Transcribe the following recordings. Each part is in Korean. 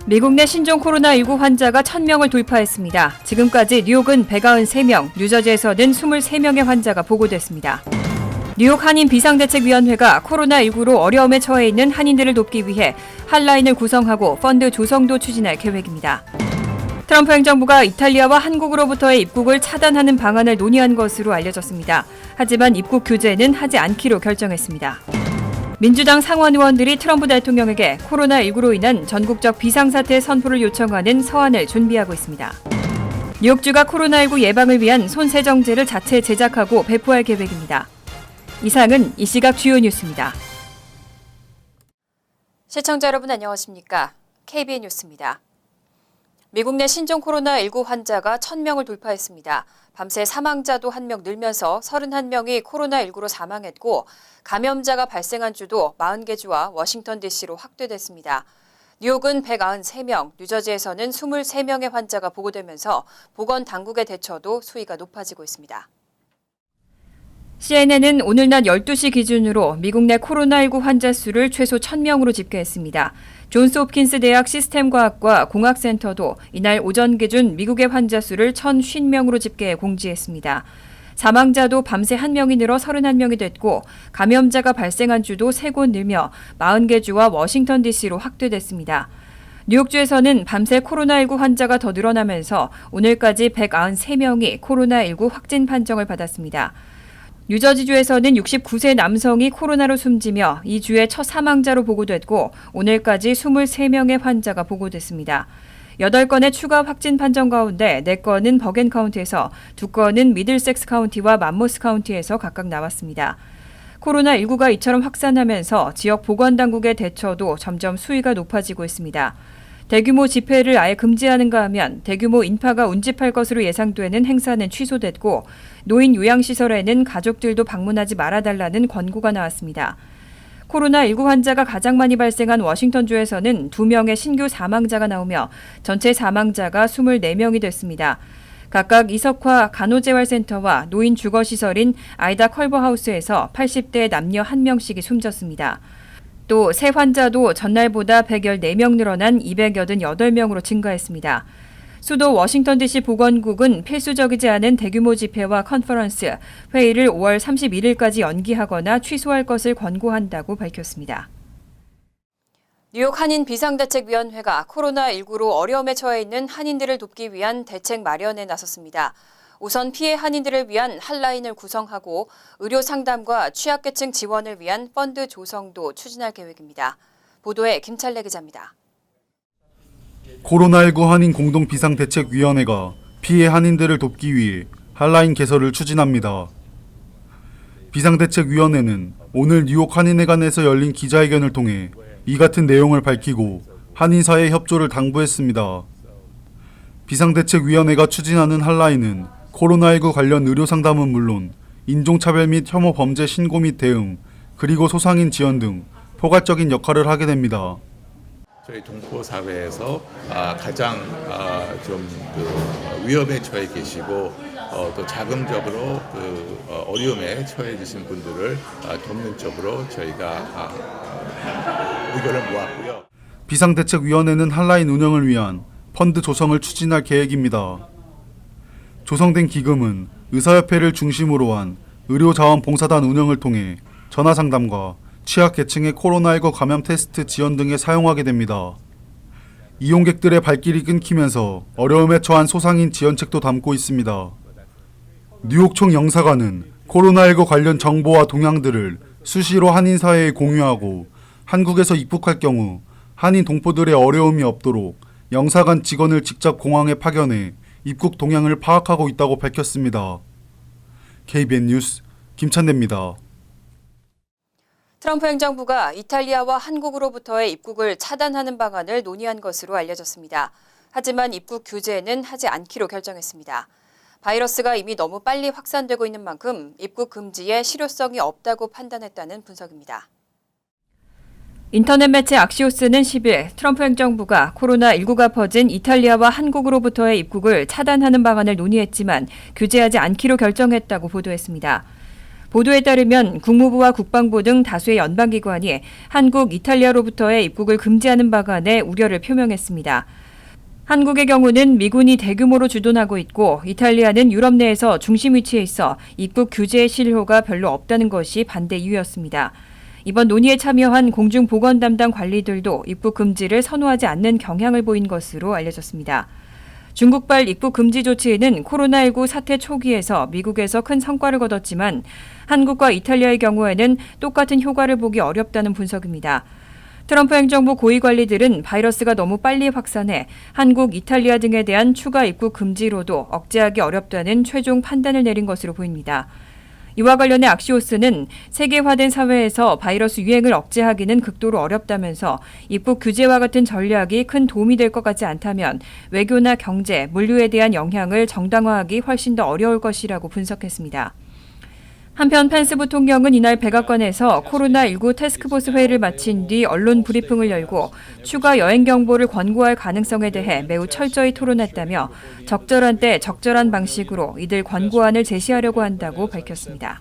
미국 내 신종 코로나19 환자가 1,000명을 돌파했습니다. 지금까지 뉴욕은 193명, 뉴저지에서는 23명의 환자가 보고됐습니다. 뉴욕 한인 비상대책위원회가 코로나19로 어려움에 처해 있는 한인들을 돕기 위해 핫라인을 구성하고 펀드 조성도 추진할 계획입니다. 트럼프 행정부가 이탈리아와 한국으로부터의 입국을 차단하는 방안을 논의한 것으로 알려졌습니다. 하지만 입국 규제는 하지 않기로 결정했습니다. 민주당 상원 의원들이 트럼프 대통령에게 코로나19로 인한 전국적 비상사태 선포를 요청하는 서한을 준비하고 있습니다. 뉴욕주가 코로나19 예방을 위한 손세정제를 자체 제작하고 배포할 계획입니다. 이상은 이 시각 주요 뉴스입니다. 시청자 여러분 안녕하십니까? KBN 뉴스입니다. 미국 내 신종 코로나19 환자가 1,000명을 돌파했습니다. 밤새 사망자도 1명 늘면서 31명이 코로나19로 사망했고 감염자가 발생한 주도 40개 주와 워싱턴 DC로 확대됐습니다. 뉴욕은 193명, 뉴저지에서는 23명의 환자가 보고되면서 보건당국의 대처도 수위가 높아지고 있습니다. CNN은 오늘 낮 12시 기준으로 미국 내 코로나19 환자 수를 최소 1,000명으로 집계했습니다. 존스 홉킨스 대학 시스템과학과 공학센터도 이날 오전 기준 미국의 환자 수를 1,050명으로 집계해 공지했습니다. 사망자도 밤새 1명이 늘어 31명이 됐고 감염자가 발생한 주도 3곳 늘며 40개 주와 워싱턴 DC로 확대됐습니다. 뉴욕주에서는 밤새 코로나19 환자가 더 늘어나면서 오늘까지 193명이 코로나19 확진 판정을 받았습니다. 뉴저지주에서는 69세 남성이 코로나로 숨지며 이 주의 첫 사망자로 보고됐고 오늘까지 23명의 환자가 보고됐습니다. 8건의 추가 확진 판정 가운데 4건은 버겐 카운티에서 2건은 미들섹스 카운티와 맘모스 카운티에서 각각 나왔습니다. 코로나19가 이처럼 확산하면서 지역 보건당국의 대처도 점점 수위가 높아지고 있습니다. 대규모 집회를 아예 금지하는가 하면 대규모 인파가 운집할 것으로 예상되는 행사는 취소됐고 노인 요양시설에는 가족들도 방문하지 말아달라는 권고가 나왔습니다. 코로나19 환자가 가장 많이 발생한 워싱턴주에서는 2명의 신규 사망자가 나오며 전체 사망자가 24명이 됐습니다. 각각 이석화 간호재활센터와 노인 주거시설인 아이다 컬버하우스에서 80대 남녀 1명씩이 숨졌습니다. 또 새 환자도 전날보다 114명 늘어난 288명으로 증가했습니다. 수도 워싱턴 DC 보건국은 필수적이지 않은 대규모 집회와 컨퍼런스, 회의를 5월 31일까지 연기하거나 취소할 것을 권고한다고 밝혔습니다. 뉴욕 한인 비상대책위원회가 코로나19로 어려움에 처해 있는 한인들을 돕기 위한 대책 마련에 나섰습니다. 우선 피해 한인들을 위한 핫라인을 구성하고 의료 상담과 취약계층 지원을 위한 펀드 조성도 추진할 계획입니다. 보도에 김찬래 기자입니다. 코로나19 한인 공동비상대책위원회가 피해 한인들을 돕기 위해 핫라인 개설을 추진합니다. 비상대책위원회는 오늘 뉴욕 한인회관에서 열린 기자회견을 통해 이 같은 내용을 밝히고 한인사회 협조를 당부했습니다. 비상대책위원회가 추진하는 핫라인은 코로나19 관련 의료 상담은 물론 인종차별 및 혐오 범죄 신고 및 대응, 그리고 소상인 지원 등 포괄적인 역할을 하게 됩니다. 저희 동포 사회에서 가장 좀 위험에 처해 계시고 또 자금적으로 어려움에 처해 계신 분들을 돕는 쪽으로 저희가 의견을 모았고요. 비상대책위원회는 핫라인 운영을 위한 펀드 조성을 추진할 계획입니다. 조성된 기금은 의사협회를 중심으로 한 의료자원봉사단 운영을 통해 전화상담과 취약계층의 코로나19 감염 테스트 지원 등에 사용하게 됩니다. 이용객들의 발길이 끊기면서 어려움에 처한 소상인 지원책도 담고 있습니다. 뉴욕총 영사관은 코로나19 관련 정보와 동향들을 수시로 한인사회에 공유하고 한국에서 입국할 경우 한인 동포들의 어려움이 없도록 영사관 직원을 직접 공항에 파견해 입국 동향을 파악하고 있다고 밝혔습니다. KBN 뉴스 김찬래입니다. 트럼프 행정부가 이탈리아와 한국으로부터의 입국을 차단하는 방안을 논의한 것으로 알려졌습니다. 하지만 입국 규제는 하지 않기로 결정했습니다. 바이러스가 이미 너무 빨리 확산되고 있는 만큼 입국 금지에 실효성이 없다고 판단했다는 분석입니다. 인터넷 매체 악시오스는 10일 트럼프 행정부가 코로나19가 퍼진 이탈리아와 한국으로부터의 입국을 차단하는 방안을 논의했지만 규제하지 않기로 결정했다고 보도했습니다. 보도에 따르면 국무부와 국방부 등 다수의 연방기관이 한국, 이탈리아로부터의 입국을 금지하는 방안에 우려를 표명했습니다. 한국의 경우는 미군이 대규모로 주둔하고 있고 이탈리아는 유럽 내에서 중심 위치에 있어 입국 규제의 실효가 별로 없다는 것이 반대 이유였습니다. 이번 논의에 참여한 공중보건 담당 관리들도 입국 금지를 선호하지 않는 경향을 보인 것으로 알려졌습니다. 중국발 입국 금지 조치에는 코로나19 사태 초기에서 미국에서 큰 성과를 거뒀지만 한국과 이탈리아의 경우에는 똑같은 효과를 보기 어렵다는 분석입니다. 트럼프 행정부 고위 관리들은 바이러스가 너무 빨리 확산해 한국, 이탈리아 등에 대한 추가 입국 금지로도 억제하기 어렵다는 최종 판단을 내린 것으로 보입니다. 이와 관련해 악시오스는 세계화된 사회에서 바이러스 유행을 억제하기는 극도로 어렵다면서 입국 규제와 같은 전략이 큰 도움이 될 것 같지 않다면 외교나 경제, 물류에 대한 영향을 정당화하기 훨씬 더 어려울 것이라고 분석했습니다. 한편 펜스 부통령은 이날 백악관에서 코로나19 태스크포스 회의를 마친 뒤 언론 브리핑을 열고 추가 여행 경보를 권고할 가능성에 대해 매우 철저히 토론했다며 적절한 때 적절한 방식으로 이들 권고안을 제시하려고 한다고 밝혔습니다.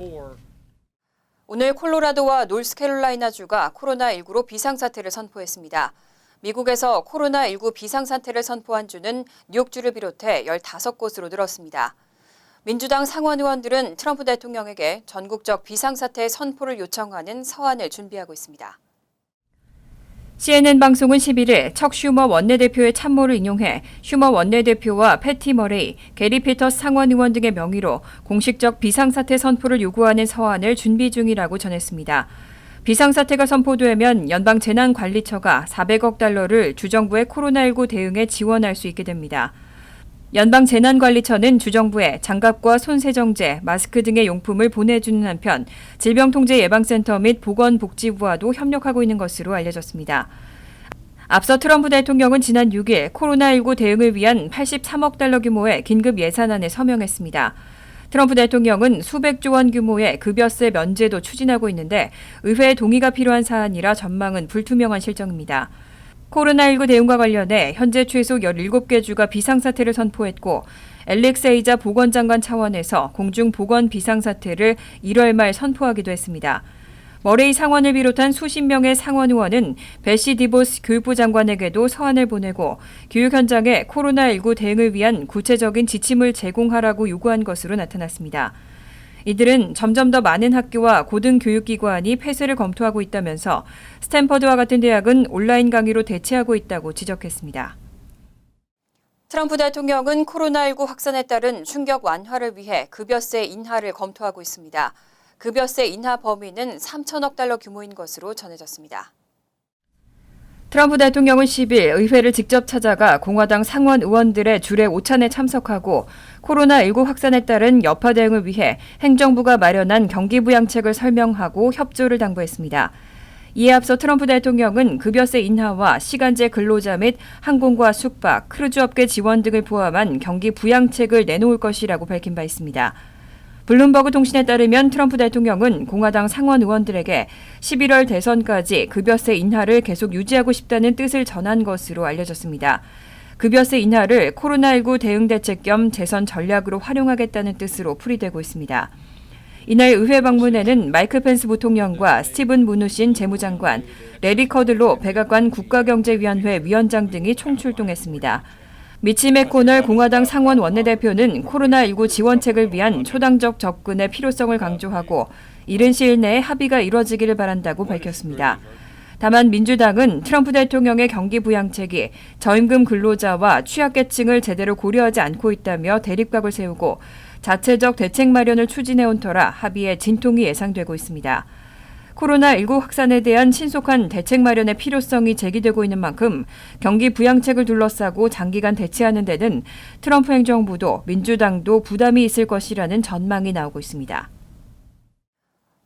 오늘 콜로라도와 노스캐롤라이나주가 코로나19로 비상사태를 선포했습니다. 미국에서 코로나19 비상사태를 선포한 주는 뉴욕주를 비롯해 15곳으로 늘었습니다. 민주당 상원 의원들은 트럼프 대통령에게 전국적 비상사태 선포를 요청하는 서한을 준비하고 있습니다. CNN 방송은 11일 척 슈머 원내대표의 참모를 인용해 슈머 원내대표와 패티 머레이, 게리 피터스 상원 의원 등의 명의로 공식적 비상사태 선포를 요구하는 서한을 준비 중이라고 전했습니다. 비상사태가 선포되면 연방재난관리처가 400억 달러를 주정부의 코로나19 대응에 지원할 수 있게 됩니다. 연방재난관리처는 주정부에 장갑과 손세정제, 마스크 등의 용품을 보내주는 한편 질병통제예방센터 및 보건복지부와도 협력하고 있는 것으로 알려졌습니다. 앞서 트럼프 대통령은 지난 6일 코로나19 대응을 위한 83억 달러 규모의 긴급 예산안에 서명했습니다. 트럼프 대통령은 수백조 원 규모의 급여세 면제도 추진하고 있는데 의회의 동의가 필요한 사안이라 전망은 불투명한 실정입니다. 코로나19 대응과 관련해 현재 최소 17개 주가 비상사태를 선포했고 앨릭 세이자 보건장관 차원에서 공중보건 비상사태를 1월 말 선포하기도 했습니다. 머레이 상원을 비롯한 수십 명의 상원 의원은 베시 디보스 교육부 장관에게도 서한을 보내고 교육 현장에 코로나19 대응을 위한 구체적인 지침을 제공하라고 요구한 것으로 나타났습니다. 이들은 점점 더 많은 학교와 고등교육기관이 폐쇄를 검토하고 있다면서 스탠퍼드와 같은 대학은 온라인 강의로 대체하고 있다고 지적했습니다. 트럼프 대통령은 코로나19 확산에 따른 충격 완화를 위해 급여세 인하를 검토하고 있습니다. 급여세 인하 범위는 3천억 달러 규모인 것으로 전해졌습니다. 트럼프 대통령은 10일 의회를 직접 찾아가 공화당 상원 의원들의 주례 오찬에 참석하고 코로나19 확산에 따른 여파 대응을 위해 행정부가 마련한 경기부양책을 설명하고 협조를 당부했습니다. 이에 앞서 트럼프 대통령은 급여세 인하와 시간제 근로자 및 항공과 숙박, 크루즈업계 지원 등을 포함한 경기부양책을 내놓을 것이라고 밝힌 바 있습니다. 블룸버그 통신에 따르면 트럼프 대통령은 공화당 상원 의원들에게 11월 대선까지 급여세 인하를 계속 유지하고 싶다는 뜻을 전한 것으로 알려졌습니다. 급여세 인하를 코로나19 대응 대책 겸 재선 전략으로 활용하겠다는 뜻으로 풀이되고 있습니다. 이날 의회 방문에는 마이크 펜스 부통령과 스티븐 무누신 재무장관, 레리 커들로 백악관 국가경제위원회 위원장 등이 총출동했습니다. 미치 맥코널 공화당 상원 원내대표는 코로나19 지원책을 위한 초당적 접근의 필요성을 강조하고 이른 시일 내에 합의가 이뤄지기를 바란다고 밝혔습니다. 다만 민주당은 트럼프 대통령의 경기부양책이 저임금 근로자와 취약계층을 제대로 고려하지 않고 있다며 대립각을 세우고 자체적 대책 마련을 추진해온 터라 합의에 진통이 예상되고 있습니다. 코로나19 확산에 대한 신속한 대책 마련의 필요성이 제기되고 있는 만큼 경기 부양책을 둘러싸고 장기간 대치하는 데는 트럼프 행정부도 민주당도 부담이 있을 것이라는 전망이 나오고 있습니다.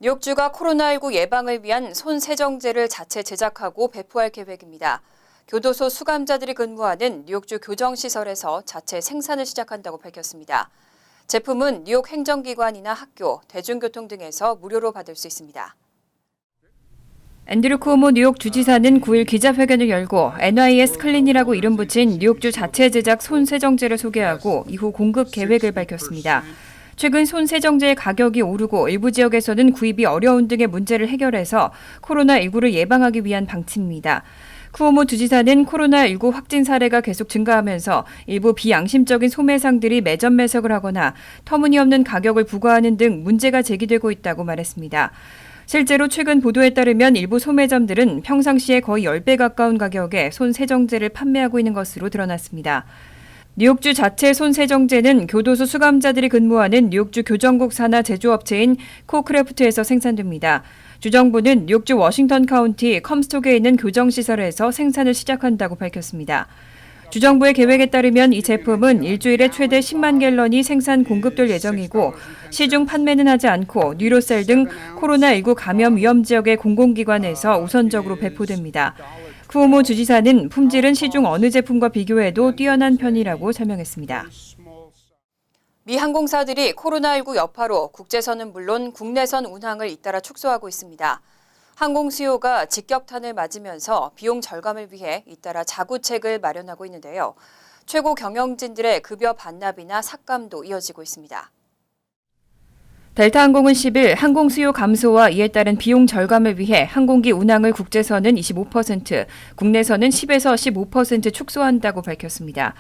뉴욕주가 코로나19 예방을 위한 손세정제를 자체 제작하고 배포할 계획입니다. 교도소 수감자들이 근무하는 뉴욕주 교정시설에서 자체 생산을 시작한다고 밝혔습니다. 제품은 뉴욕 행정기관이나 학교, 대중교통 등에서 무료로 받을 수 있습니다. 앤드류 쿠오모 뉴욕 주지사는 9일 기자회견을 열고 NIS 클린이라고 이름 붙인 뉴욕주 자체 제작 손세정제를 소개하고 이후 공급 계획을 밝혔습니다. 최근 손세정제의 가격이 오르고 일부 지역에서는 구입이 어려운 등의 문제를 해결해서 코로나19를 예방하기 위한 방침입니다. 쿠오모 주지사는 코로나19 확진 사례가 계속 증가하면서 일부 비양심적인 소매상들이 매점 매석을 하거나 터무니없는 가격을 부과하는 등 문제가 제기되고 있다고 말했습니다. 실제로 최근 보도에 따르면 일부 소매점들은 평상시에 거의 10배 가까운 가격에 손세정제를 판매하고 있는 것으로 드러났습니다. 뉴욕주 자체 손세정제는 교도소 수감자들이 근무하는 뉴욕주 교정국 산하 제조업체인 코크래프트에서 생산됩니다. 주정부는 뉴욕주 워싱턴 카운티 컴스톡에 있는 교정시설에서 생산을 시작한다고 밝혔습니다. 주정부의 계획에 따르면 이 제품은 일주일에 최대 10만 갤런이 생산 공급될 예정이고 시중 판매는 하지 않고 뉴로셀 등 코로나19 감염 위험 지역의 공공기관에서 우선적으로 배포됩니다. 쿠오모 주지사는 품질은 시중 어느 제품과 비교해도 뛰어난 편이라고 설명했습니다. 미 항공사들이 코로나19 여파로 국제선은 물론 국내선 운항을 잇따라 축소하고 있습니다. 항공 수요가 직격탄을 맞으면서 비용 절감을 위해 잇따라 자구책을 마련하고 있는데요. 최고 경영진들의 급여 반납이나 삭감도 이어지고 있습니다. 델타항공은 10일 항공 수요 감소와 이에 따른 비용 절감을 위해 항공기 운항을 국제선은 25%, 국내선은 10에서 15% 축소한다고 밝혔습니다.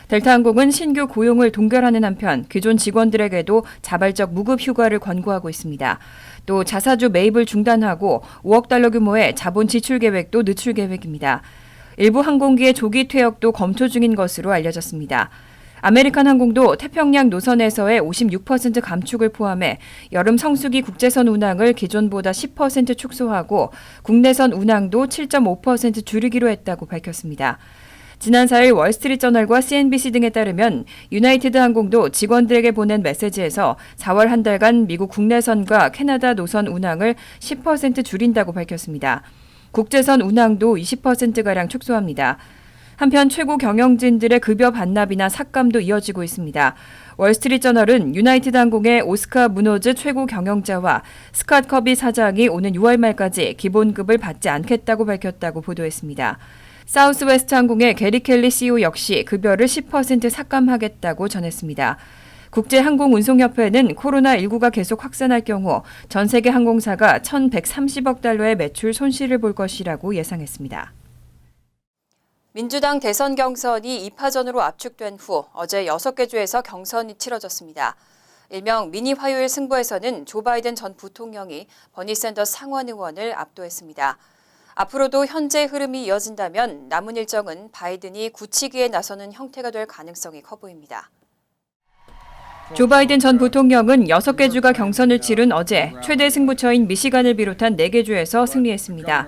델타항공은 신규 고용을 동결하는 한편 기존 직원들에게도 자발적 무급 휴가를 권고하고 있습니다. 또 자사주 매입을 중단하고 5억 달러 규모의 자본 지출 계획도 늦출 계획입니다. 일부 항공기의 조기 퇴역도 검토 중인 것으로 알려졌습니다. 아메리칸 항공도 태평양 노선에서의 56% 감축을 포함해 여름 성수기 국제선 운항을 기존보다 10% 축소하고 국내선 운항도 7.5% 줄이기로 했다고 밝혔습니다. 지난 4일 월스트리트저널과 CNBC 등에 따르면 유나이티드 항공도 직원들에게 보낸 메시지에서 4월 한 달간 미국 국내선과 캐나다 노선 운항을 10% 줄인다고 밝혔습니다. 국제선 운항도 20%가량 축소합니다. 한편 최고 경영진들의 급여 반납이나 삭감도 이어지고 있습니다. 월스트리트저널은 유나이티드 항공의 오스카 무노즈 최고 경영자와 스캇 커비 사장이 오는 6월 말까지 기본급을 받지 않겠다고 밝혔다고 보도했습니다. 사우스웨스트 항공의 게리 켈리 CEO 역시 급여를 10% 삭감하겠다고 전했습니다. 국제항공운송협회는 코로나19가 계속 확산할 경우 전 세계 항공사가 1,130억 달러의 매출 손실을 볼 것이라고 예상했습니다. 민주당 대선 경선이 2파전으로 압축된 후 어제 6개 주에서 경선이 치러졌습니다. 일명 미니 화요일 승부에서는 조 바이든 전 부통령이 버니 샌더스 상원 의원을 압도했습니다. 앞으로도 현재 흐름이 이어진다면 남은 일정은 바이든이 굳히기에 나서는 형태가 될 가능성이 커 보입니다. 조 바이든 전 부통령은 6개 주가 경선을 치른 어제 최대 승부처인 미시간을 비롯한 4개 주에서 승리했습니다.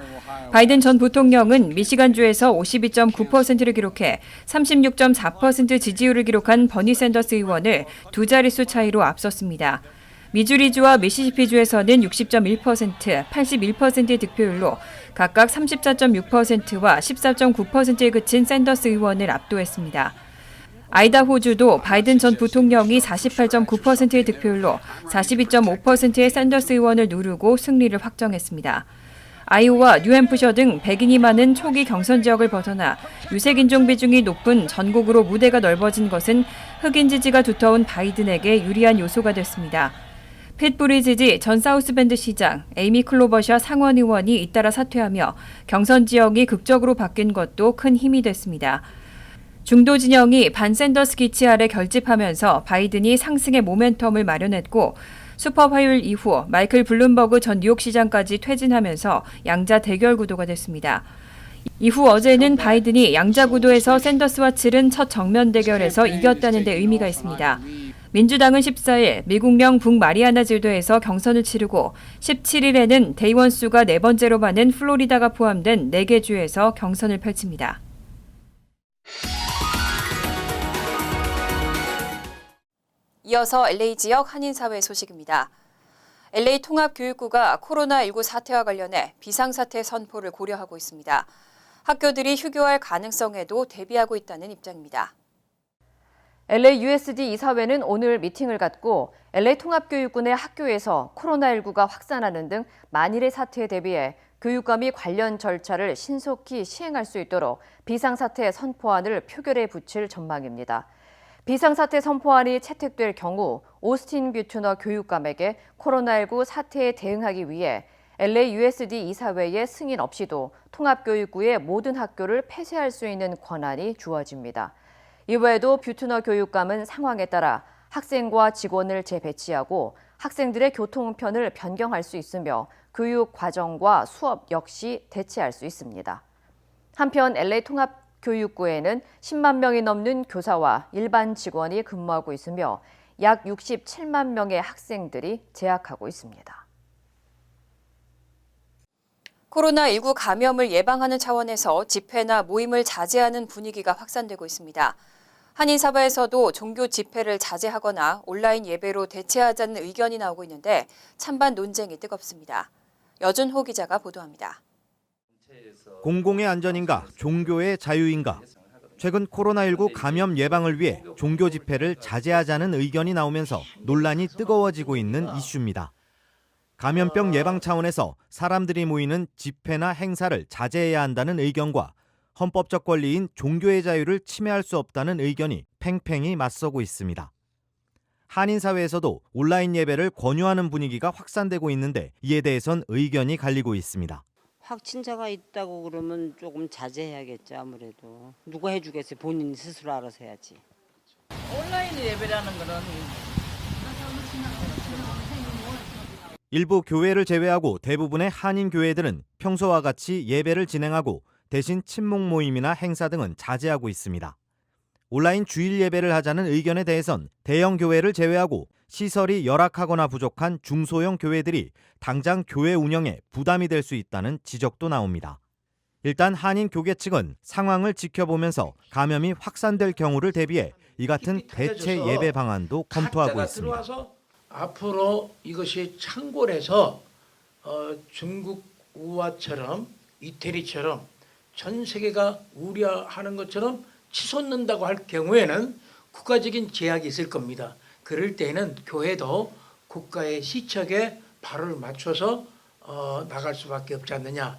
바이든 전 부통령은 미시간주에서 52.9%를 기록해 36.4% 지지율을 기록한 버니 샌더스 의원을 두 자릿수 차이로 앞섰습니다. 미주리주와 미시시피주에서는 60.1%, 81%의 득표율로 각각 34.6%와 14.9%에 그친 샌더스 의원을 압도했습니다. 아이다호주도 바이든 전 부통령이 48.9%의 득표율로 42.5%의 샌더스 의원을 누르고 승리를 확정했습니다. 아이오와 뉴햄프셔 등 백인이 많은 초기 경선 지역을 벗어나 유색인종 비중이 높은 전국으로 무대가 넓어진 것은 흑인 지지가 두터운 바이든에게 유리한 요소가 됐습니다. 핏 부리지지 전 사우스밴드 시장, 에이미 클로버셔 상원 의원이 잇따라 사퇴하며 경선 지역이 극적으로 바뀐 것도 큰 힘이 됐습니다. 중도 진영이 반 샌더스 기치 아래 결집하면서 바이든이 상승의 모멘텀을 마련했고 슈퍼 화요일 이후 마이클 블룸버그 전 뉴욕시장까지 퇴진하면서 양자 대결 구도가 됐습니다. 이후 어제는 바이든이 양자 구도에서 샌더스와 치른 첫 정면 대결에서 이겼다는 데 의미가 있습니다. 민주당은 14일 미국령 북마리아나 제도에서 경선을 치르고 17일에는 대의원 수가 4번째로 많은 플로리다가 포함된 4개 주에서 경선을 펼칩니다. 이어서 LA 지역 한인사회 소식입니다. LA 통합교육부가 코로나19 사태와 관련해 비상사태 선포를 고려하고 있습니다. 학교들이 휴교할 가능성에도 대비하고 있다는 입장입니다. LA USD 이사회는 오늘 미팅을 갖고 LA 통합교육부 내 학교에서 코로나19가 확산하는 등 만일의 사태에 대비해 교육과 및 관련 절차를 신속히 시행할 수 있도록 비상사태 선포안을 표결에 붙일 전망입니다. 비상사태 선포안이 채택될 경우 오스틴 뷰트너 교육감에게 코로나19 사태에 대응하기 위해 LAUSD 이사회의 승인 없이도 통합교육부의 모든 학교를 폐쇄할 수 있는 권한이 주어집니다. 이외에도 뷰트너 교육감은 상황에 따라 학생과 직원을 재배치하고 학생들의 교통편을 변경할 수 있으며 교육 과정과 수업 역시 대체할 수 있습니다. 한편 LA 통합교육부에는 10만 명이 넘는 교사와 일반 직원이 근무하고 있으며 약 67만 명의 학생들이 재학하고 있습니다. 코로나19 감염을 예방하는 차원에서 집회나 모임을 자제하는 분위기가 확산되고 있습니다. 한인사회에서도 종교 집회를 자제하거나 온라인 예배로 대체하자는 의견이 나오고 있는데 찬반 논쟁이 뜨겁습니다. 여준호 기자가 보도합니다. 공공의 안전인가, 종교의 자유인가. 최근 코로나19 감염 예방을 위해 종교 집회를 자제하자는 의견이 나오면서 논란이 뜨거워지고 있는 이슈입니다. 감염병 예방 차원에서 사람들이 모이는 집회나 행사를 자제해야 한다는 의견과 헌법적 권리인 종교의 자유를 침해할 수 없다는 의견이 팽팽히 맞서고 있습니다. 한인사회에서도 온라인 예배를 권유하는 분위기가 확산되고 있는데 이에 대해선 의견이 갈리고 있습니다. 확진자가 있다고 그러면 조금 자제해야겠죠. 아무래도 누가 해주겠어요. 본인 스스로 알아서 해야지. 온라인 예배라는 거는 일부 교회를 제외하고 대부분의 한인 교회들은 평소와 같이 예배를 진행하고 대신 친목 모임이나 행사 등은 자제하고 있습니다. 온라인 주일 예배를 하자는 의견에 대해선 대형 교회를 제외하고 시설이 열악하거나 부족한 중소형 교회들이 당장 교회 운영에 부담이 될 수 있다는 지적도 나옵니다. 일단 한인 교계 측은 상황을 지켜보면서 감염이 확산될 경우를 대비해 이 같은 대체 예배 방안도 검토하고 있습니다. 들어와서 앞으로 이것이 창궐해서 중국 우화처럼 이태리처럼 전 세계가 우려하는 것처럼 치솟는다고 할 경우에는 국가적인 제약이 있을 겁니다. 그럴 때는 교회도 국가의 시책에 발을 맞춰서 나갈 수밖에 없지 않느냐.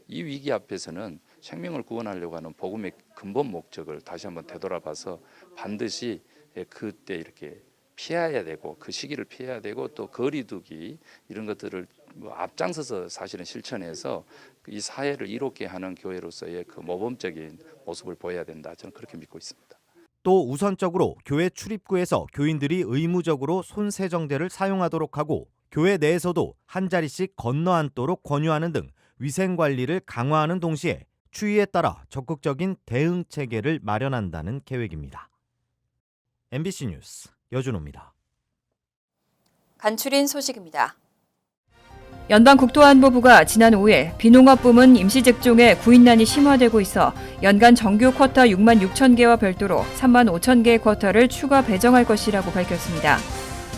이 위기 앞에서는 생명을 구원하려고 하는 복음의 근본 목적을 다시 한번 되돌아봐서 반드시 그때 이렇게 피해야 되고 그 시기를 피해야 되고 또 거리두기 이런 것들을 앞장서서 사실은 실천해서 이 사회를 이롭게 하는 교회로서의 그 모범적인 모습을 보여야 된다. 저는 그렇게 믿고 있습니다. 또 우선적으로 교회 출입구에서 교인들이 의무적으로 손 세정제를 사용하도록 하고 교회 내에서도 한 자리씩 건너 앉도록 권유하는 등 위생 관리를 강화하는 동시에 추이에 따라 적극적인 대응 체계를 마련한다는 계획입니다. MBC 뉴스 여준호입니다. 간추린 소식입니다. 연방국토안보부가 지난 5일 비농업 부문 임시직종의 구인난이 심화되고 있어 연간 정규 쿼터 6만 6천 개와 별도로 3만 5천 개의 쿼터를 추가 배정할 것이라고 밝혔습니다.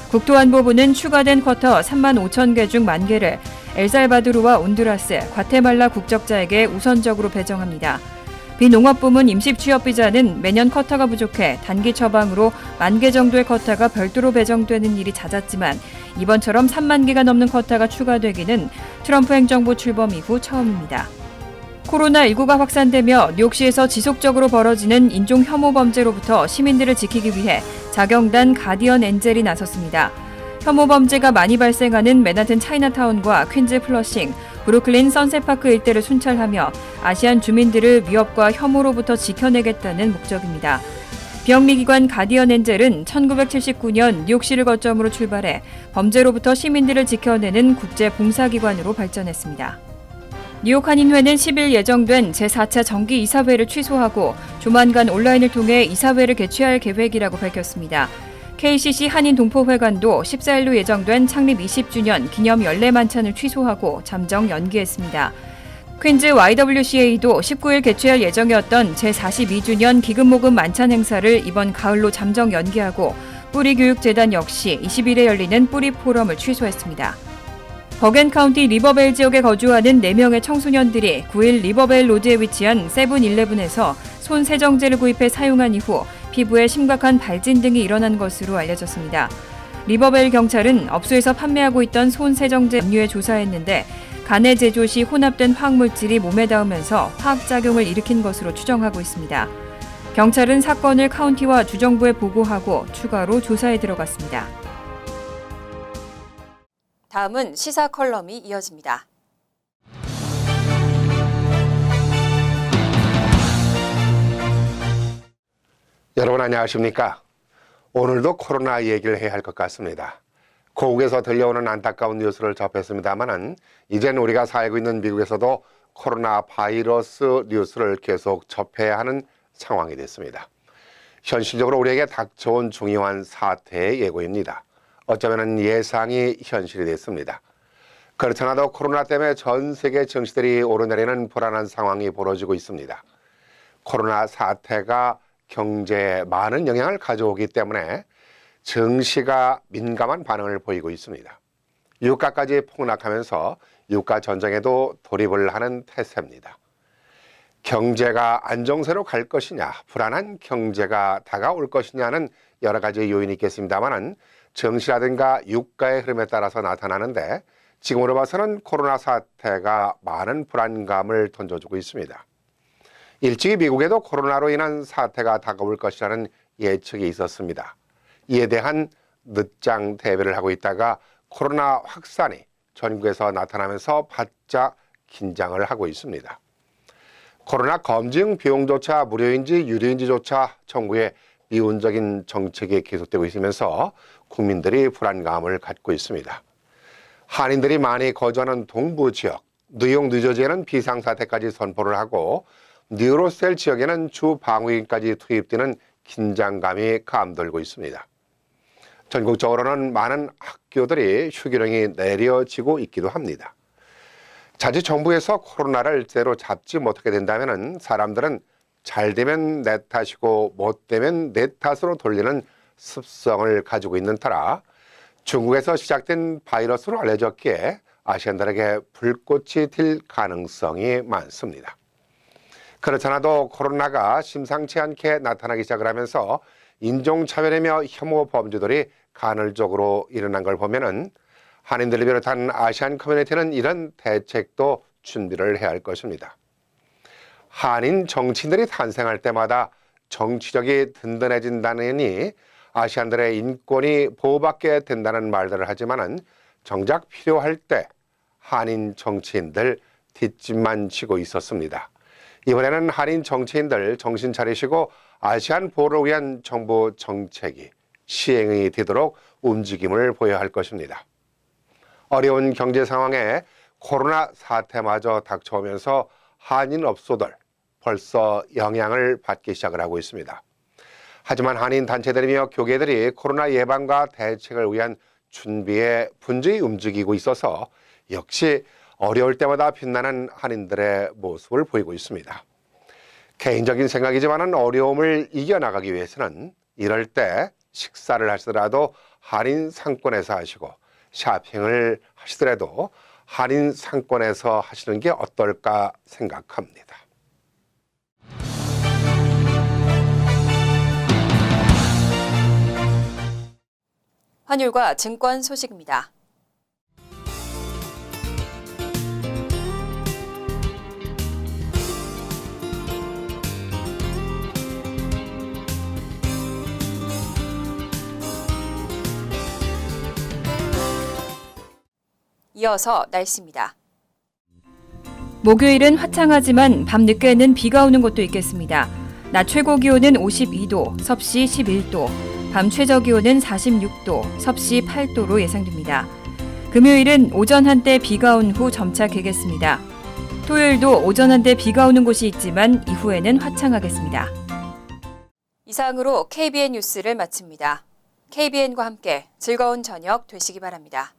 국토안보부는 추가된 쿼터 3만 5천 개 중 1만 개를 엘살바도르와 온두라스, 과테말라 국적자에게 우선적으로 배정합니다. 비농업 부문 임시 취업비자는 매년 쿼터가 부족해 단기 처방으로 1만 개 정도의 쿼터가 별도로 배정되는 일이 잦았지만 이번처럼 3만 개가 넘는 쿼터가 추가되기는 트럼프 행정부 출범 이후 처음입니다. 코로나19가 확산되며 뉴욕시에서 지속적으로 벌어지는 인종 혐오 범죄로부터 시민들을 지키기 위해 자경단 가디언 엔젤이 나섰습니다. 혐오 범죄가 많이 발생하는 맨하튼 차이나타운과 퀸즈 플러싱, 브루클린 선셋파크 일대를 순찰하며 아시안 주민들을 위협과 혐오로부터 지켜내겠다는 목적입니다. 비영리기관 가디언 엔젤은 1979년 뉴욕시를 거점으로 출발해 범죄로부터 시민들을 지켜내는 국제 봉사기관으로 발전했습니다. 뉴욕 한인회는 10일 예정된 제4차 정기이사회를 취소하고 조만간 온라인을 통해 이사회를 개최할 계획이라고 밝혔습니다. KCC 한인동포회관도 14일로 예정된 창립 20주년 기념 연례 만찬을 취소하고 잠정 연기했습니다. 퀸즈 YWCA도 19일 개최할 예정이었던 제42주년 기금모금 만찬 행사를 이번 가을로 잠정 연기하고 뿌리교육재단 역시 20일에 열리는 뿌리 포럼을 취소했습니다. 버겐카운티 리버베일 지역에 거주하는 4명의 청소년들이 9일 리버베일 로드에 위치한 세븐일레븐에서 손 세정제를 구입해 사용한 이후 피부에 심각한 발진 등이 일어난 것으로 알려졌습니다. 리버베일 경찰은 업소에서 판매하고 있던 손 세정제 압류에 조사했는데 간에 제조 시 혼합된 화학물질이 몸에 닿으면서 화학작용을 일으킨 것으로 추정하고 있습니다. 경찰은 사건을 카운티와 주정부에 보고하고 추가로 조사에 들어갔습니다. 다음은 시사 컬럼이 이어집니다. 여러분 안녕하십니까? 오늘도 코로나 얘기를 해야 할 것 같습니다. 고국에서 들려오는 안타까운 뉴스를 접했습니다만은 이젠 우리가 살고 있는 미국에서도 코로나 바이러스 뉴스를 계속 접해야 하는 상황이 됐습니다. 현실적으로 우리에게 닥쳐온 중요한 사태의 예고입니다. 어쩌면 예상이 현실이 됐습니다. 그렇잖아도 코로나 때문에 전 세계 증시들이 오르내리는 불안한 상황이 벌어지고 있습니다. 코로나 사태가 경제에 많은 영향을 가져오기 때문에 증시가 민감한 반응을 보이고 있습니다. 유가까지 폭락하면서 유가 전쟁에도 돌입을 하는 태세입니다. 경제가 안정세로 갈 것이냐, 불안한 경제가 다가올 것이냐는 여러 가지 요인이 있겠습니다만 증시라든가 유가의 흐름에 따라서 나타나는데 지금으로 봐서는 코로나 사태가 많은 불안감을 던져주고 있습니다. 일찍이 미국에도 코로나로 인한 사태가 다가올 것이라는 예측이 있었습니다. 이에 대한 늦장 대비를 하고 있다가 코로나 확산이 전국에서 나타나면서 바짝 긴장을 하고 있습니다. 코로나 검증 비용조차 무료인지 유료인지조차 정부의 미온적인 정책이 계속되고 있으면서 국민들이 불안감을 갖고 있습니다. 한인들이 많이 거주하는 동부 지역, 뉴욕, 뉴저지에는 비상사태까지 선포를 하고 뉴로셀 지역에는 주 방위군까지 투입되는 긴장감이 감돌고 있습니다. 전국적으로는 많은 학교들이 휴교령이 내려지고 있기도 합니다. 자칫 정부에서 코로나를 제로 잡지 못하게 된다면 사람들은 잘 되면 내 탓이고 못 되면 내 탓으로 돌리는 습성을 가지고 있는 터라 중국에서 시작된 바이러스로 알려졌기에 아시안들에게 불꽃이 튈 가능성이 많습니다. 그렇잖아도 코로나가 심상치 않게 나타나기 시작을 하면서 인종차별이며 혐오 범죄들이 간헐적으로 일어난 걸 보면은 한인들을 비롯한 아시안 커뮤니티는 이런 대책도 준비를 해야 할 것입니다. 한인 정치인들이 탄생할 때마다 정치력이 든든해진다느니 아시안들의 인권이 보호받게 된다는 말들을 하지만은 정작 필요할 때 한인 정치인들 뒷짐만 지고 있었습니다. 이번에는 한인 정치인들 정신 차리시고 아시안 보호를 위한 정부 정책이 시행이 되도록 움직임을 보여야 할 것입니다. 어려운 경제 상황에 코로나 사태마저 닥쳐오면서 한인 업소들 벌써 영향을 받기 시작을 하고 있습니다. 하지만 한인 단체들이며 교계들이 코로나 예방과 대책을 위한 준비에 분주히 움직이고 있어서 역시 어려울 때마다 빛나는 한인들의 모습을 보이고 있습니다. 개인적인 생각이지만 어려움을 이겨나가기 위해서는 이럴 때 식사를 하시더라도 할인 상권에서 하시고 쇼핑을 하시더라도 할인 상권에서 하시는 게 어떨까 생각합니다. 환율과 증권 소식입니다. 이어서 날씨입니다. 목요일은 화창하지만 밤 늦게는 비가 오는 곳도 있겠습니다. 낮 최고 기온은 52도, 섭씨 11도, 밤 최저 기온은 46도, 섭씨 8도로 예상됩니다. 금요일은 오전 한때 비가 온 후 점차 개겠습니다. 토요일도 오전 한때 비가 오는 곳이 있지만 이후에는 화창하겠습니다. 이상으로 KBN 뉴스를 마칩니다. KBN과 함께 즐거운 저녁 되시기 바랍니다.